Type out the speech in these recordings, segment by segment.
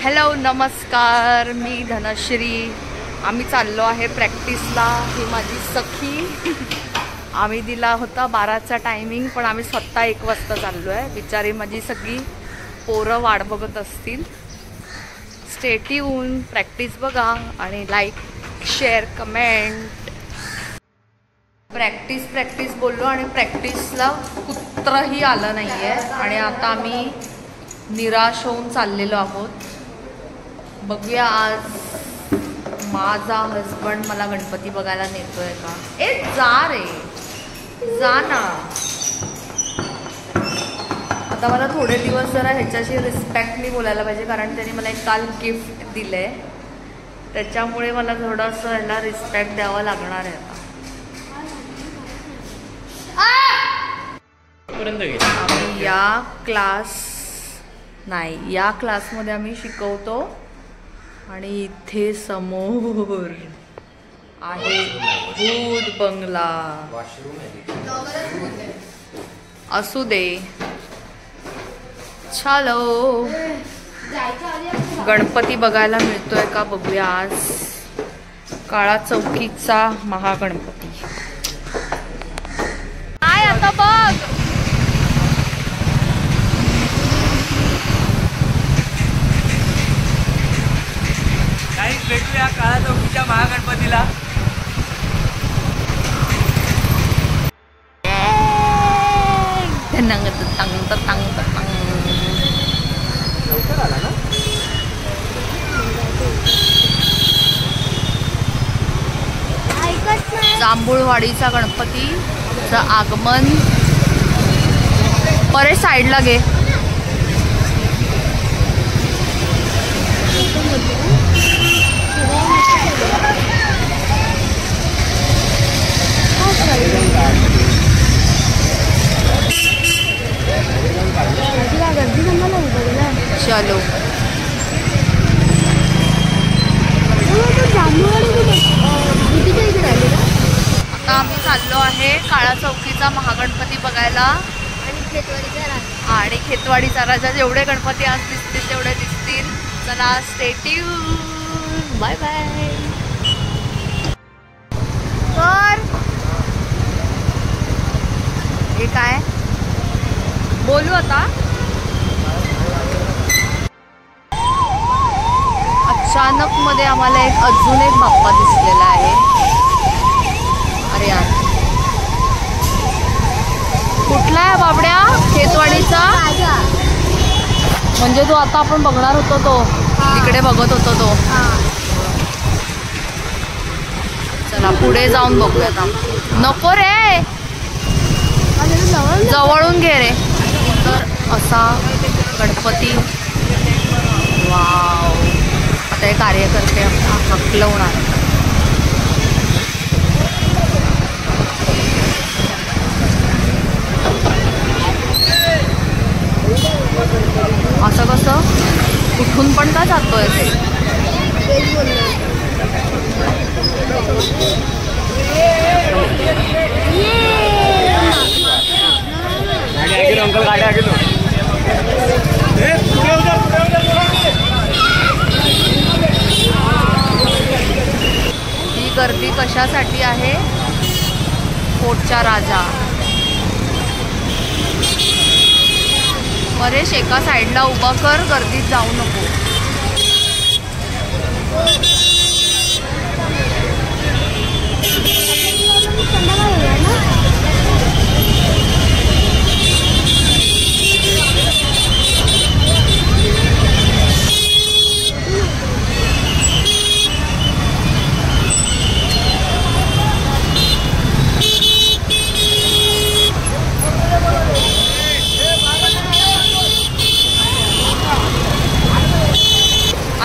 Hello नमस्कार, मी धनश्री. आम्ही चाललो आहे प्रॅक्टिसला. ही माझी सखी. आम्ही दिला होता 12चा टायमिंग, पण आम्ही स्वतः 1 वाजता चाललो आहे. बिचारी माझी सगळी पोरं वाट बघत असतील. स्टे ट्यून, प्रॅक्टिस बघा आणि लाईक शेअर कमेंट. प्रॅक्टिस बोललो आणि प्रॅक्टिसला कुत्रही आलं नाही आहे. आणि आता आम्ही निराश होऊन चाललेलो आहोत. बघूया आज माझा हजबंड मला गणपती बघायला नेतोय का. ए जा रे, जा ना. आता मला थोडे दिवस जरा ह्याच्याशी रिस्पेक्टली बोलायला पाहिजे, कारण त्याने मला एक काल गिफ्ट दिलंय. त्याच्यामुळे मला थोडंसं ह्याला रिस्पेक्ट द्यावा लागणार आहे. आम्ही या क्लासमध्ये आम्ही शिकवतो. आणि इथे समोर आहे भूत बंगला. असू दे, चलो गणपती बघायला मिळतोय का बघूया आज. काळा चौकीचा महागणपती. काय आता बघ. भेटूया काळा चौकीच्या महागणपतीला. लवकर आला ना. जांभूळवाडीचा गणपतीचं आगमन. परे साईडला घे. चलो आता आम्ही चाललो आहे काळा चौकीचा महागणपती बघायला. आणि खेतवाडीचा राजा. जेवढे गणपती आज दिसतील तेवढे दिसतील. चला स्टे ट्यून. Bye bye. हे काय बोलू आता. अचानक मध्ये आम्हाला अजून एक बाप्पा दिसलेला आहे. अरे यार, कुठला आहे बाबड्या. खेतवाडीचा. म्हणजे तो आता आपण बघणार होतो तो तिकडे बघत होतो तो. चला पुढे जाऊन बघूया. नको रे, जवळून घे रे. तर असा गणपती. वाव. आता हे कार्यकर्ते हकलवणार. असं कसं कुठून पण का जातोय. ही गर्दी कशासाठी आहे. कोटचा राजा. परेश एका साईडला उभा कर, गर्दीत जाऊ नको.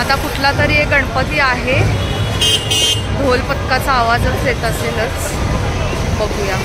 आता कुठला तरी एक गणपती आहे. ढोल पथकाचा आवाजच येत असेलच. बघूया.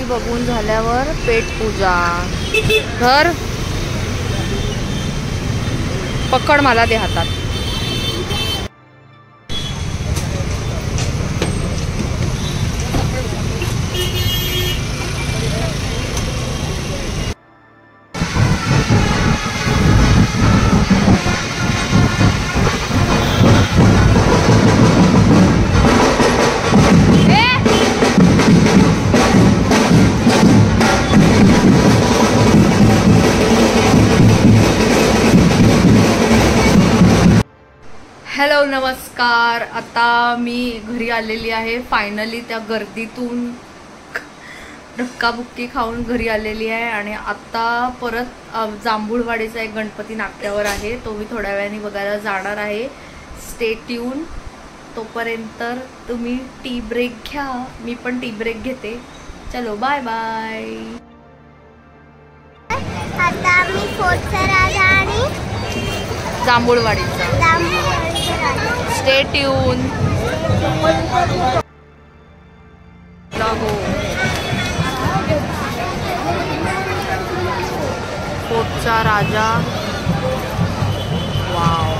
बघून झाल्यावर पेट पूजा. धर, पकड, मला दे हातात. हॅलो, नमस्कार. आता मी घरी आलेली आहे फायनली. त्या गर्दीतून धक्काबुक्की खाऊन घरी आलेली आहे आणि आता परत जांभूळवाडीचा एक गणपती नाक्यावर आहे, तो मी थोड्या वेळाने बघायला जाणार आहे. Stay tune. तोपर्यंत तुम्ही टी ब्रेक घ्या, मी पण टी ब्रेक घेते. चलो, बाय बाय. आता मी फोर्टचा राजा आणि जांभूळवाडीचा. Stay tune. हो, फोर्टचा राजा. वाव.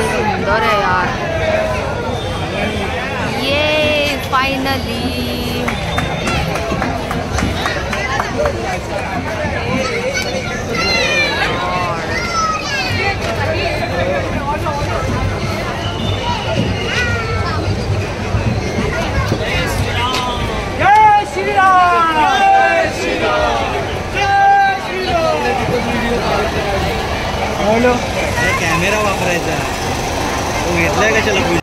सुंदर है यार ये फाइनली. कॅमेरा वापरायचा तो घेतलाय कशाला.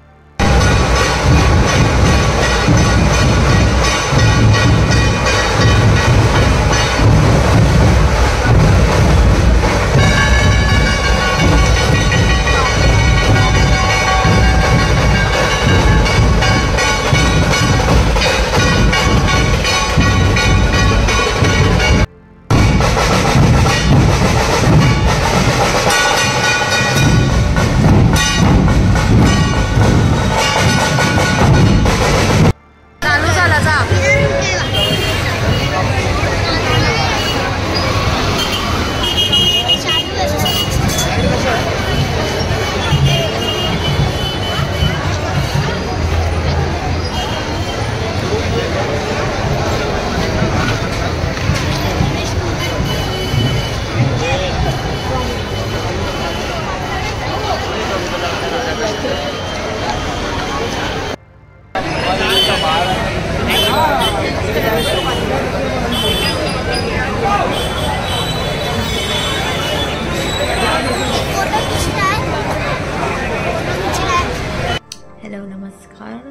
हॅलो, नमस्कार.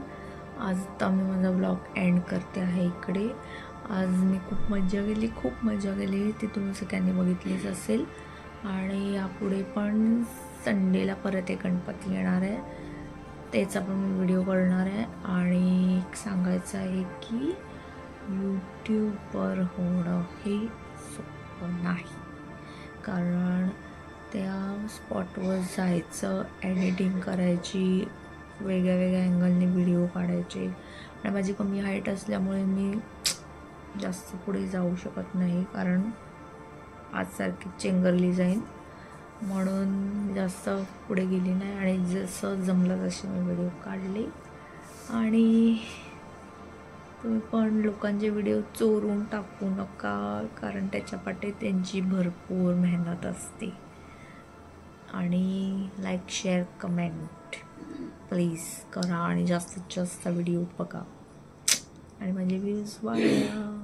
आज तर मी माझा ब्लॉग एंड करते आहे इकडे. आज मी खूप मजा केली ती तुम्ही सगळ्यांनी बघितलीच असेल. आणि यापुढे पण संडेला परत एक गणपती येणार आहे, त्याचा पण मी व्हिडिओ करणार आहे. आणि एक सांगायचं आहे की यूट्यूबवर होणं हे सोपं नाही, कारण त्या स्पॉटवर जायचं, एडिटिंग करायची, वेगळ्या अँगलने व्हिडिओ काढायचे. आणि माझी कमी हाईट असल्यामुळे मी जास्त पुढे जाऊ शकत नाही, कारण आजसारखी चेंगरली जाईन, म्हणून जास्त पुढे गेली नाही. आणि जसं जमलं तसे मी व्हिडिओ काढले. आणि तुम्ही पण लोकांचे व्हिडिओ चोरून टाकू नका, कारण त्याच्या पाठी त्यांची भरपूर मेहनत असते. आणि लाईक, शेअर, कमेंट प्लीज करा आणि जास्तीत जास्त व्हिडिओ बघा आणि माझे व्ह्यूज वाढवा.